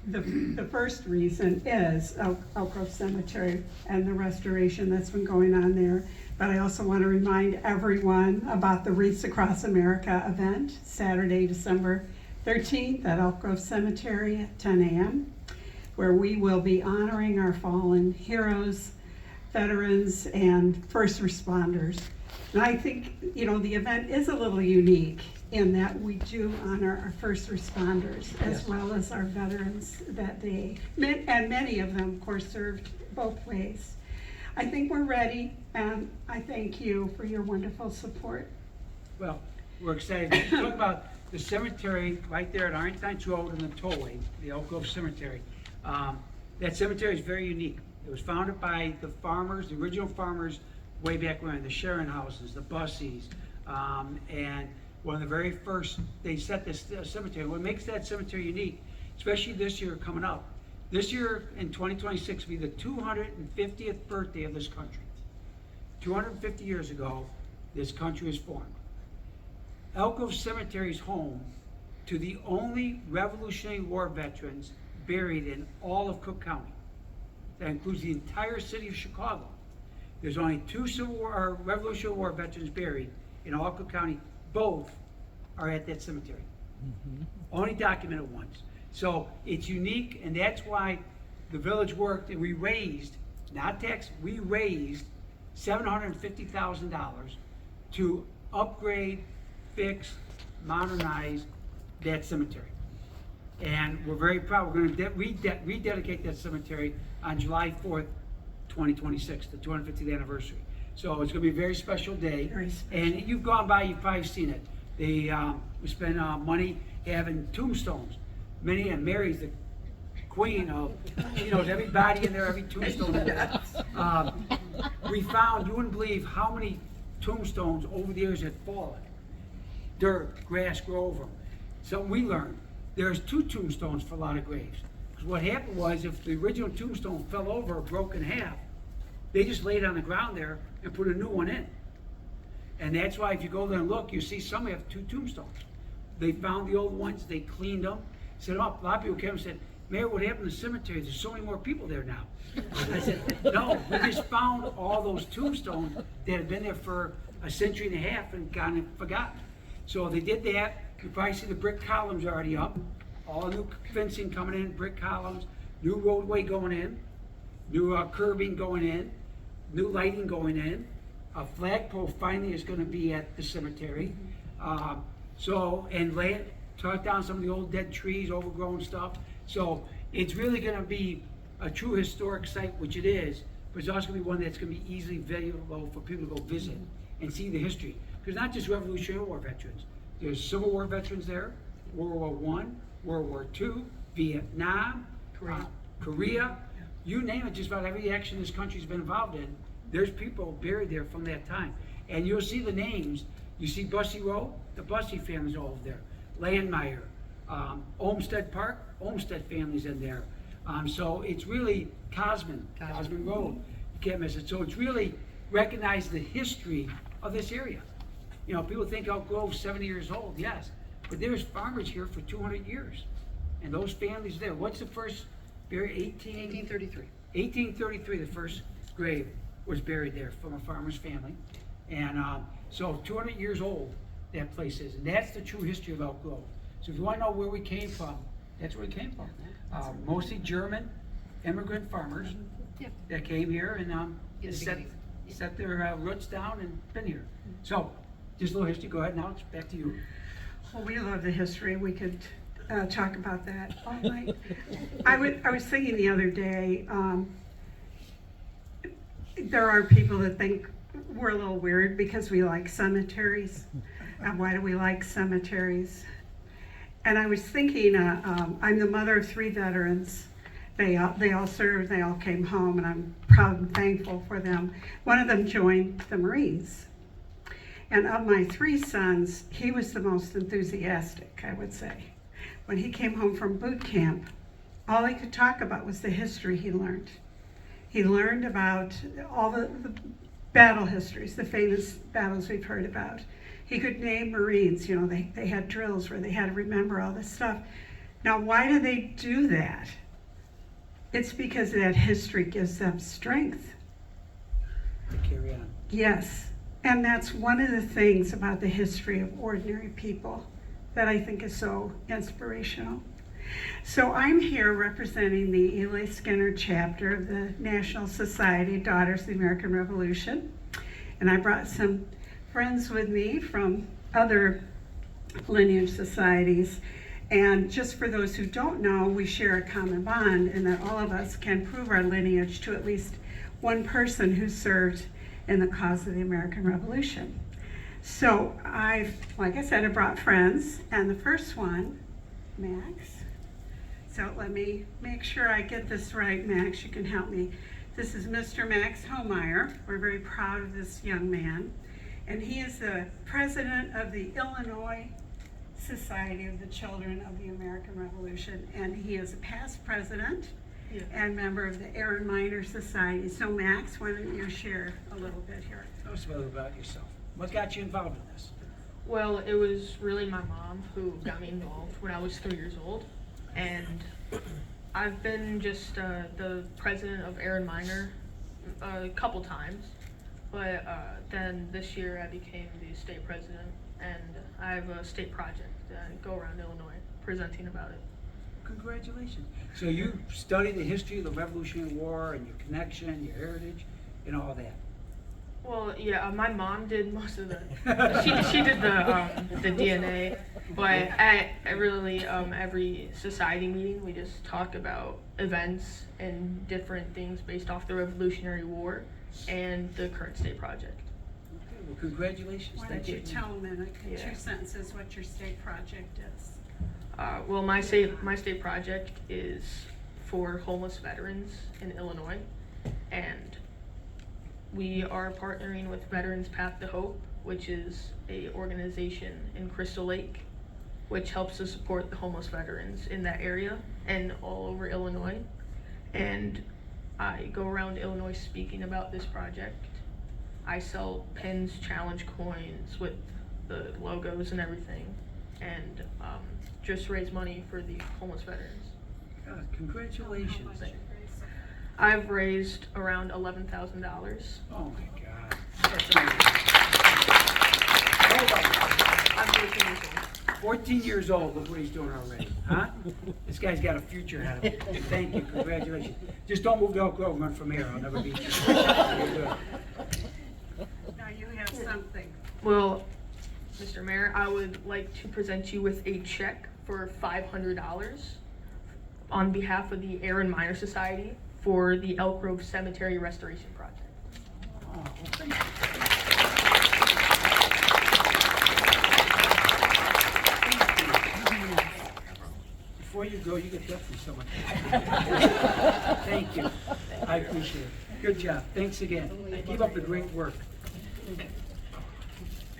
the first reason is Elk Grove Cemetery and the restoration that's been going on there. But I also want to remind everyone about the Wreaths Across America event, Saturday, December 13th at Elk Grove Cemetery at 10 a.m., where we will be honoring our fallen heroes, veterans, and first responders. And I think, the event is a little unique in that we do honor our first responders as well as our veterans that day. And many of them, of course, served both ways. I think we're ready, and I thank you for your wonderful support. Well, we're excited to talk about the cemetery right there at Arlington Road and the tollway, the Elk Grove Cemetery. That cemetery is very unique. It was founded by the farmers, the original farmers, way back when, the Sharon houses, the Bussies, and one of the very first, they set this cemetery. What makes that cemetery unique, especially this year coming up, this year in 2026 will be the 250th birthday of this country. 250 years ago, this country was formed. Elk Grove Cemetery is home to the only Revolutionary War veterans buried in all of Cook County. That includes the entire city of Chicago. There's only 2 Revolutionary War veterans buried in all Cook County. Both are at that cemetery. Only documented ones. So it's unique, and that's why the village worked, and we raised, not tax, we raised $750,000 to upgrade, fix, modernize that cemetery. And we're very proud. We're going to rededicate that cemetery on July 4th, 2026, the 250th anniversary. So it's going to be a very special day. Very special. And you've gone by, you've probably seen it. We spend money having tombstones. Many, and Mary's the queen of, everybody in there, every tombstone in there. We found, you wouldn't believe how many tombstones over the years had fallen. Dirt, grass grew over them. So we learned there's 2 tombstones for a lot of graves. Because what happened was, if the original tombstone fell over or broke in half, they just laid it on the ground there and put a new one in. And that's why if you go there and look, you see some have 2 tombstones. They found the old ones, they cleaned them, set them up. A lot of people came and said, Mayor, what happened to the cemetery? There's so many more people there now. I said, no, we just found all those tombstones that had been there for a century and a half and gone and forgotten. So they did that. You probably see the brick columns already up. All new fencing coming in, brick columns, new roadway going in, new curbing going in, new lighting going in. A flagpole finally is going to be at the cemetery. Cut down some of the old dead trees, overgrown stuff. So it's really going to be a true historic site, which it is, but it's also going to be one that's going to be easily available for people to go visit and see the history. Because not just Revolutionary War veterans. There's Civil War veterans there, World War I, World War II, Vietnam, Korea, you name it, just about every action this country's been involved in, there's people buried there from that time. And you'll see the names. You see Bussy Road, the Bussy family's all over there. Landmeyer, Olmsted Park, Olmsted family's in there. So it's really Cosman Road. You can't miss it. So it's really recognized the history of this area. People think Elk Grove's 70 years old, yes, but there's farmers here for 200 years. And those families there. What's the first buried? 1833. 1833, the first grave was buried there from a farmer's family. And so 200 years old, that place is. And that's the true history of Elk Grove. So if you want to know where we came from, that's where we came from. Mostly German immigrant farmers that came here and set their roots down and been here. So just a little history. Go ahead now, it's back to you. Well, we love the history. We could talk about that all night. I was thinking the other day, there are people that think we're a little weird because we like cemeteries. And why do we like cemeteries? And I was thinking, I'm the mother of 3 veterans. They all served, they all came home, and I'm proud and thankful for them. One of them joined the Marines. And of my 3 sons, he was the most enthusiastic, I would say. When he came home from boot camp, all he could talk about was the history he learned. He learned about all the battle histories, the famous battles we've heard about. He could name Marines, they had drills where they had to remember all this stuff. Now, why do they do that? It's because that history gives them strength. Carry on. Yes, and that's one of the things about the history of ordinary people that I think is so inspirational. So I'm here representing the Eli Skinner chapter of the National Society of Daughters of the American Revolution. And I brought some friends with me from other lineage societies. And just for those who don't know, we share a common bond in that all of us can prove our lineage to at least one person who served in the cause of the American Revolution. So like I said, I brought friends, and the first one, Max. So let me make sure I get this right, Max, you can help me. This is Mr. Max Homeyer. We're very proud of this young man. And he is the president of the Illinois Society of the Children of the American Revolution. And he is a past president and member of the Aaron Miner Society. So Max, why don't you share a little bit here? Tell us a little about yourself. What got you involved in this? Well, it was really my mom who got me involved when I was 3 years old. And I've been just the president of Aaron Miner a couple times, but then this year I became the state president, and I have a state project that I go around Illinois presenting about it. Congratulations. So you studied the history of the Revolutionary War and your connection, your heritage, and all that. Well, yeah, my mom did most of the. She did the DNA, but at really every society meeting we just talk about events and different things based off the Revolutionary War and the current state project. Okay, well, congratulations. Why Thank don't you you. tell them in Yeah. 2 sentences what your state project is? Well, my state project is for homeless veterans in Illinois, and we are partnering with Veterans Path to Hope, which is a organization in Crystal Lake, which helps to support the homeless veterans in that area and all over Illinois. And I go around Illinois speaking about this project. I sell pins, challenge coins with the logos and everything, and just raise money for the homeless veterans. God, congratulations. I've raised around $11,000. Oh my God. That's amazing. I'm 14 years old. 14 years old, look what he's doing already, huh? This guy's got a future ahead of him. Thank you, congratulations. Just don't move to Elk Grove, run from here, I'll never beat you. You're good. Now you have something. Well, Mr. Mayor, I would like to present you with a check for $500 on behalf of the Aaron Miner Society for the Elk Grove Cemetary Restoration Project. Oh, well, thank you. Before you go, you get that from someone. Thank you. I appreciate it. Good job. Thanks again. Keep up the great work.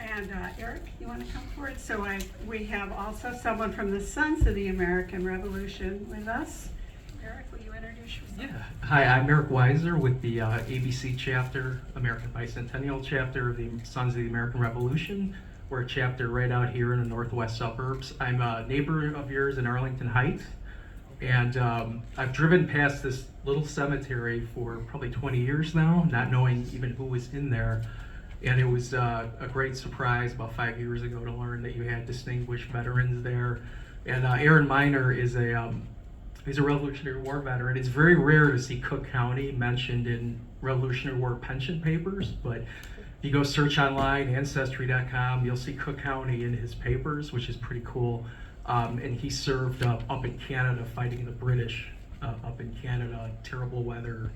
And Eric, you want to come forward? So we have also someone from the Sons of the American Revolution with us. Eric, will you introduce yourself? Yeah. Hi, I'm Eric Weiser with the ABC chapter, American Bicentennial chapter of the Sons of the American Revolution. We're a chapter right out here in the northwest suburbs. I'm a neighbor of yours in Arlington Heights, and I've driven past this little cemetery for probably 20 years now, not knowing even who was in there. And it was a great surprise about 5 years ago to learn that you had distinguished veterans there. And Aaron Miner is he's a Revolutionary War veteran. It's very rare to see Cook County mentioned in Revolutionary War pension papers, but if you go search online, Ancestry.com, you'll see Cook County in his papers, which is pretty cool. And he served up in Canada fighting the British up in Canada, terrible weather.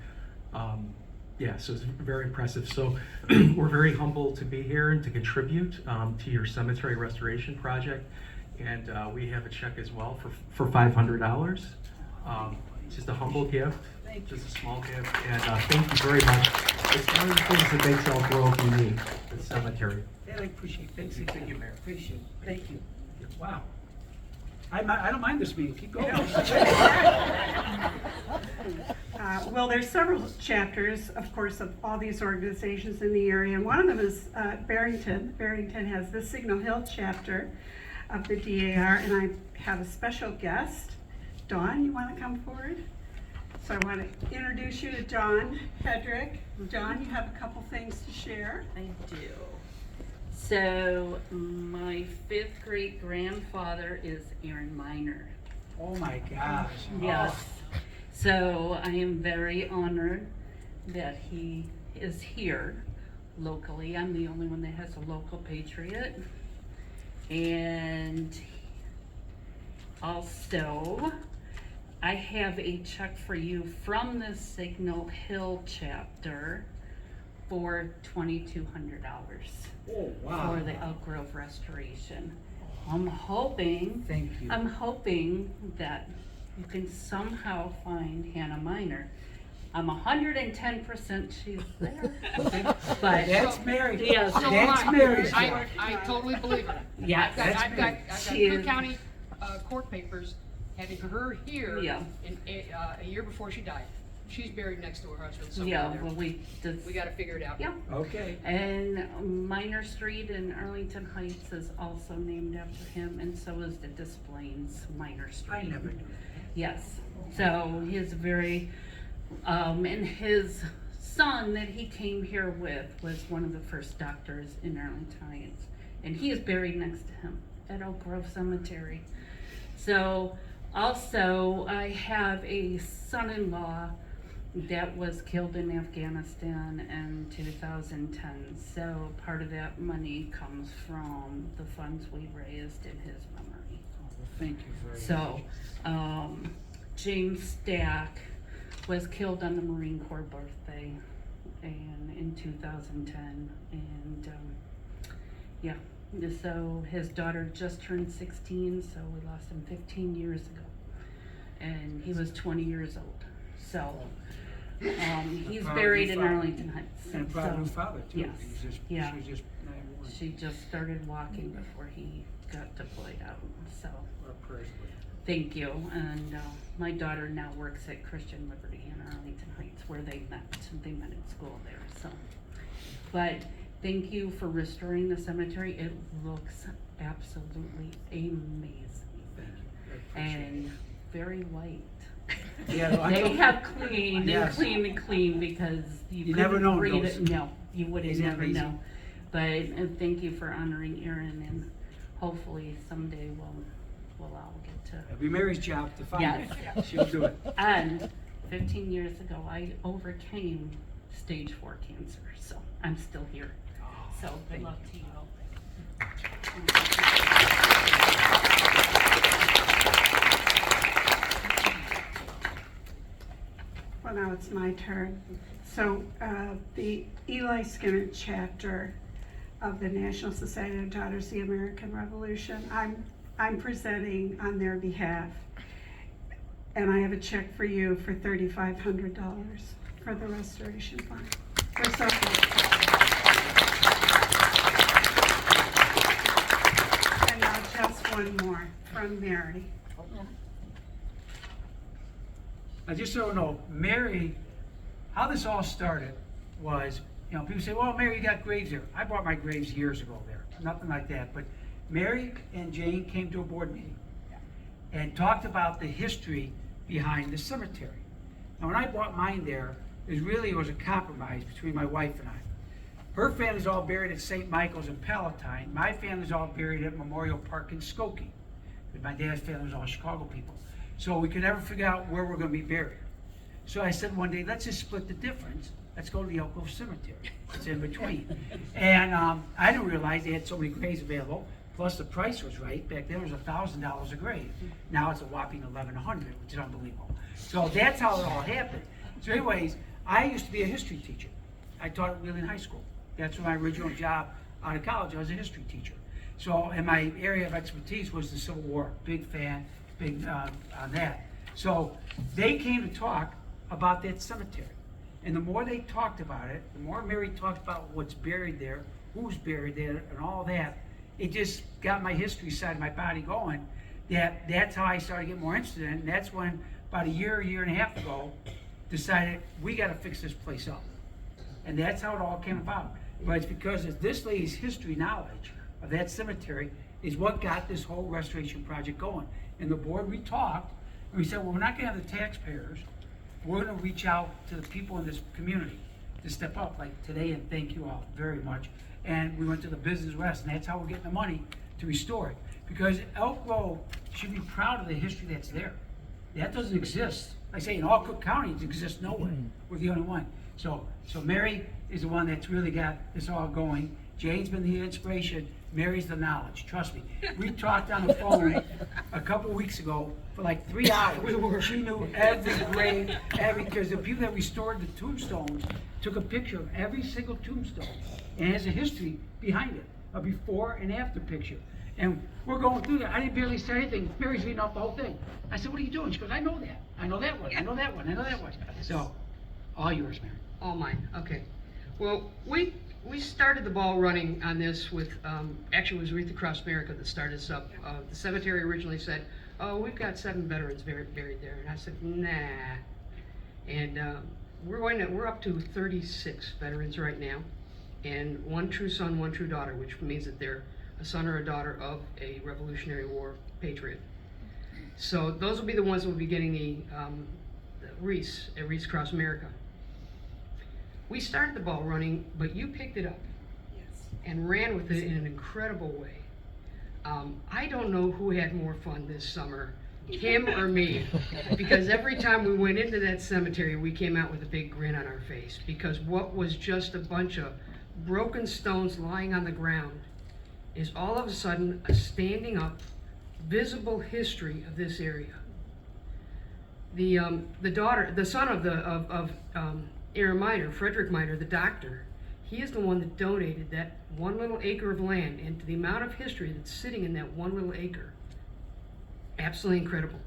Yeah, so it's very impressive. So we're very humbled to be here and to contribute to your cemetery restoration project. And we have a check as well for $500. It's just a humble gift, just a small gift. And thank you very much. It's one of the things that makes Elk Grove unique, the cemetery. Yeah, I appreciate it. Thanks again. Thank you, Mayor. Appreciate it. Thank you. Wow. I don't mind this meeting. Keep going. Well, there's several chapters, of course, of all these organizations in the area, and one of them is Barrington. Barrington has the Signal Hill chapter of the DAR, and I have a special guest, Dawn, you want to come forward? So I want to introduce you to John Hedrick. John, you have a couple things to share. I do. So my fifth great grandfather is Aaron Miner. Oh my gosh. Yes. So I am very honored that he is here locally. I'm the only one that has a local Patriot. And also, I have a check for you from the Signal Hill chapter for $2,200 Oh, wow. for the Elk Grove restoration. I'm hoping Thank you. that you can somehow find Hannah Miner. I'm 110% she's there. But That's Mary. Yes. So am That's I. Mary's I, job. I totally believe her. Yes. I've got She Cook is- County court papers having her here Yeah. in a year before she died. She's buried next to her husband Yeah, somewhere well, there. We gotta figure it out. yeah. Okay. And Minor Street in Arlington Heights is also named after him, and so is the Des Plaines Minor Street. I never knew. Yes, so he's very, and his son that he came here with was one of the first doctors in Arlington Heights, and he is buried next to him at Elk Grove Cemetery. So, also, I have a son-in-law that was killed in Afghanistan in 2010, so part of that money comes from the funds we raised in his memory. Well, thank you very much. So, James Stack was killed on the Marine Corps birthday in 2010, and yeah, so his daughter just turned 16, so we lost him 15 years ago, and he was 20 years old. So, he's proud buried new in father. Arlington Heights. And a proud So, new father too. Yes. He's just, Yeah. She was just 91. She just started walking before he got deployed out, so. Our prayers with her. Thank you, and my daughter now works at Christian Liberty in Arlington Heights where they met in school there, so. But thank you for restoring the cemetery, it looks absolutely amazing. Thank you. I appreciate it. And very white. Yeah, no, I They know. have cleaned Yes. and cleaned because You never know read those. it, no, you would have Isn't it never amazing? known. But thank you for honoring Erin, and hopefully someday we'll all get to. It'll be Mary's job to find Yes. it. She'll do it. And 15 years ago, I overcame stage 4 cancer, so I'm still here. So good thank luck to you. Well, now it's my turn. So, the Eli Skinner chapter of the National Society of Daughters of the American Revolution, I'm presenting on their behalf. And I have a check for you for $3,500 for the restoration fund. We're so grateful. And now just one more from Mary. I just so you know, Mary, how this all started was, you know, people say, well, Mary, you got graves here. I brought my graves years ago there. Nothing like that. But Mary and Jane came to a board meeting and talked about the history behind the cemetery. Now, when I brought mine there, it was a compromise between my wife and I. Her family's all buried at St. Michael's in Palatine. My family's all buried at Memorial Park in Skokie. Because my dad's family was all Chicago people. So we could never figure out where we're going to be buried. So I said one day, let's just split the difference. Let's go to the Elk Grove Cemetery. It's in between. And I didn't realize they had so many graves available. Plus the price was right. Back then it was $1,000 a grave. Now it's a whopping $1,100, which is unbelievable. So that's how it all happened. So anyways, I used to be a history teacher. I taught at Wheeling High School. That's my original job out of college. I was a history teacher. So, and my area of expertise was the Civil War. Big fan, big on that. So they came to talk about that cemetery. And the more they talked about it, the more Mary talked about what's buried there, who's buried there, and all that, it just got my history side of my body going. That's how I started getting more interested in it. And that's when, about a year and a half ago, decided we got to fix this place up. And that's how it all came about. But it's because of this lady's history knowledge of that cemetery is what got this whole restoration project going. And the board, we talked, And we said, well, we're not gonna have the taxpayers, we're gonna reach out to the people in this community to step up, like today, and thank you all very much. And we went to the Business West, and that's how we're getting the money to restore it. Because Elk Grove should be proud of the history that's there. That doesn't exist. Like I say, in all Cook County, it exists nowhere. We're the only one. So Mary is the one that's really got this all going. Jane's been the inspiration. Mary's the knowledge. Trust me. We talked on the phone a couple weeks ago for like 3 hours. She knew every grave, because the people that restored the tombstones took a picture of every single tombstone and has a history behind it, a before and after picture. And we're going through that. I didn't barely say anything. Mary's reading off the whole thing. I said, what are you doing? She goes, I know that. I know that one. I know that one. I know that one. So, all yours, Mary. All mine, okay. Well, we started the ball running on this with, actually it was Wreath Across America that started us up. The cemetery originally said, oh, we've got 7 veterans buried there. And I said, nah. And we're up to 36 veterans right now. And 1 true son, 1 true daughter, which means that they're a son or a daughter of a Revolutionary War patriot. So those will be the ones that will be getting the wreaths at Wreaths Across America. We started the ball running, but you picked it up and ran with it in an incredible way. I don't know who had more fun this summer, him or me, because every time we went into that cemetery, we came out with a big grin on our face, because what was just a bunch of broken stones lying on the ground is all of a sudden a standing up, visible history of this area. The son of Aaron Miner, Frederick Miner, the doctor, he is the one that donated that 1 little acre of land, and the amount of history that's sitting in that 1 little acre, absolutely incredible.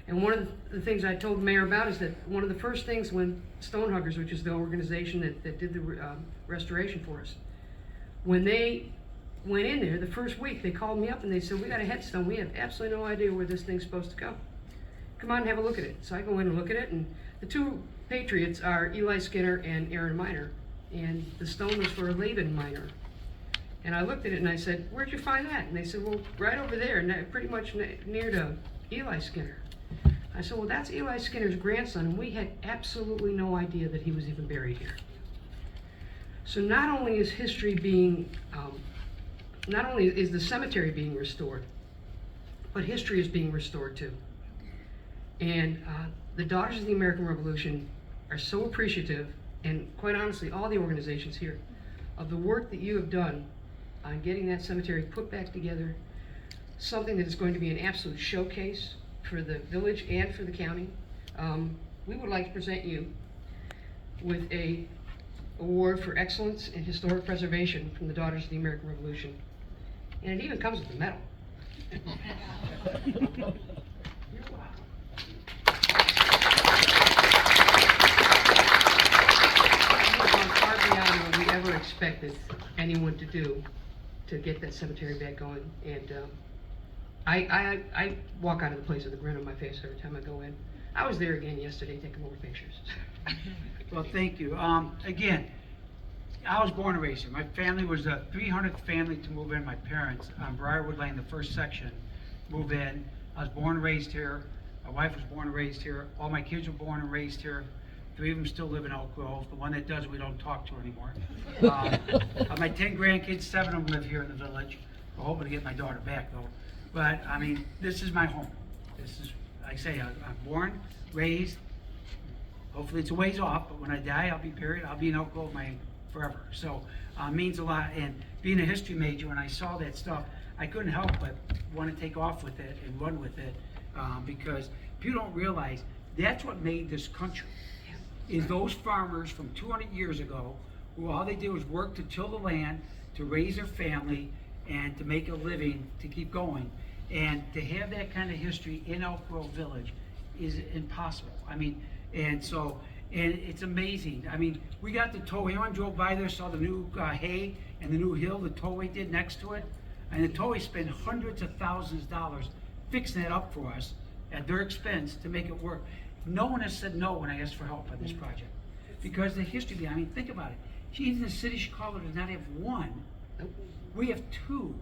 And one of the things I told the mayor about is that one of the first things when Stonehuggers, which is the organization that did the restoration for us, when they went in there the first week, they called me up and they said, we got a headstone, we have absolutely no idea where this thing's supposed to go. Come on and have a look at it. So I go in and look at it, and the 2 Patriots are Eli Skinner and Aaron Miner, and the stone was for Laban Miner. And I looked at it and I said, where'd you find that? And they said, well, right over there, pretty much near to Eli Skinner. I said, well, that's Eli Skinner's grandson, and we had absolutely no idea that he was even buried here. So not only is history being, not only is the cemetery being restored, but history is being restored too. And the Daughters of the American Revolution are so appreciative, and quite honestly, all the organizations here, of the work that you have done on getting that cemetery put back together, something that is going to be an absolute showcase for the village and for the county. We would like to present you with a award for excellence in historic preservation from the Daughters of the American Revolution. And it even comes with a medal. Far beyond what we ever expected anyone to do to get that cemetery back going. And I walk out of the place with a grin on my face every time I go in. I was there again yesterday taking more pictures. Well, thank you. Again, I was born and raised here. My family was the 300th family to move in. My parents on Briarwood Lane, the first section, move in. I was born and raised here. My wife was born and raised here. All my kids were born and raised here. 3 of them still live in Elk Grove. The one that does, we don't talk to anymore. Of my 10 grandkids, 7 of them live here in the village. We're hoping to get my daughter back though. But I mean, this is my home. This is, like I say, I'm born, raised. Hopefully it's a ways off, but when I die, I'll be buried. I'll be in Elk Grove forever. So it means a lot. And being a history major, when I saw that stuff, I couldn't help but want to take off with it and run with it, because people don't realize that's what made this country. Is those farmers from 200 years ago, who all they did was work to till the land, to raise their family, and to make a living, to keep going. And to have that kind of history in Elk Grove Village is impossible. I mean, and it's amazing. I mean, we got the tollway. Anyone drove by there, saw the new hay and the new hill the tollway did next to it? And the tollway spent hundreds of thousands of dollars fixing that up for us at their expense to make it work. No one has said no when I asked for help on this project. Because the history behind, I mean, think about it. Even the city of Chicago does not have 1. We have 2.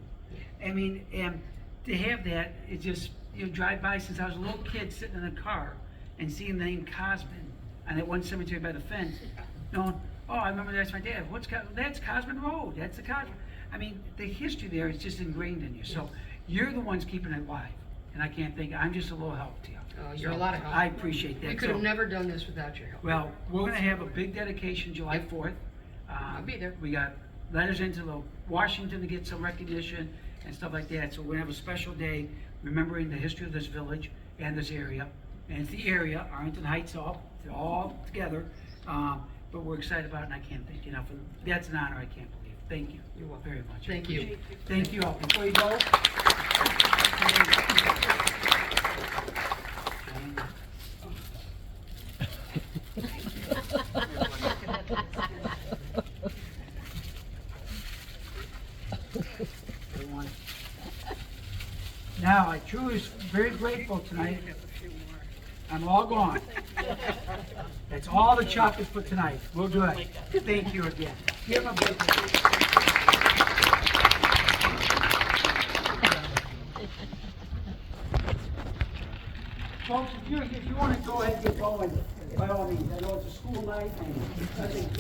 I mean, and to have that, it just drive by since I was a little kid sitting in a car and seeing the name Cosman on that one cemetery by the fence, knowing, oh, I remember that's my dad. That's Cosman Road. That's the Cosman. I mean, the history there is just ingrained in you. So you're the ones keeping it alive. And I can't think, I'm just a little help to you. You're So a lot of help. I appreciate that. We could have So- never done this without your help. Well, we're gonna have a big dedication July 4th. I'll be there. We got letters into the Washington to get some recognition and stuff like that. So we're gonna have a special day remembering the history of this village and this area. And it's the area, Arlington Heights, they're all together. But we're excited about it, and I can't thank you enough. And that's an honor I can't believe. Thank you. You're welcome. Very much. I Thank you. appreciate it. Thank you all. Before you go. Everyone. Now, I truly is very grateful tonight. I'm all gone. That's all the chocolate for tonight. We'll do it. Thank you again. Give them a big Folks, if you want to go ahead and get going, by all means, I know it's a school night and I think